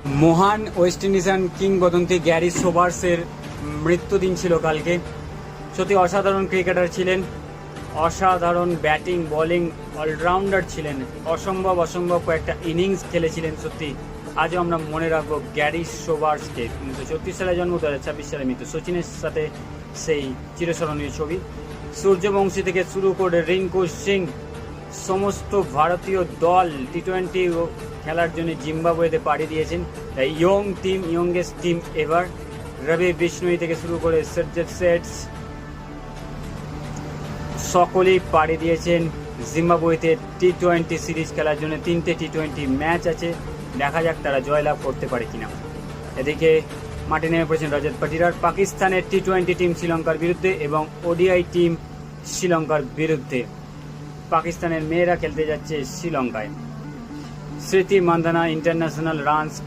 মহান West Indian কিংবদন্তি Gary সোবার্সের মৃত্যুদিন ছিল কালকে। সত্যি অসাধারণ ক্রিকেটার ছিলেন, অসাধারণ ব্যাটিং বোলিং অলরাউন্ডার ছিলেন, অসম্ভব কয়েকটা ইনিংস খেলেছিলেন। সত্যি আজও আমরা মনে রাখবো গ্যারি সোবার্সকে। 1936 সালে জন্ম, 2026 সালে মৃত্যু। সচিনের সাথে সেই চিরস্মরণীয় ছবি। সূর্যবংশী থেকে শুরু করে রিঙ্কু সিং, সমস্ত ভারতীয় দল টি-20 খেলার জন্য জিম্বাবুয়েতে পাড়ি দিয়েছেন। Youngest team ever. রবি বিষ্ণুই থেকে শুরু করে সাজ্জাদ সেটস সকলেই পাড়ি দিয়েছেন জিম্বাবুয়েতে টি-20 সিরিজ খেলার জন্য। 3টে টি-20 ম্যাচ আছে, দেখা যাক তারা জয়লাভ করতে পারে কিনা। এদিকে মাঠে নেমে পড়েছেন রজত পাটিদার। পাকিস্তানের টি-20 টিম শ্রীলঙ্কার বিরুদ্ধে এবং ওডিআই টিম শ্রীলঙ্কার বিরুদ্ধে। পাকিস্তানের মেয়েরা খেলতে যাচ্ছে শ্রীলঙ্কায়। স্মৃতি মান্ধানা ইন্টারন্যাশনাল রানস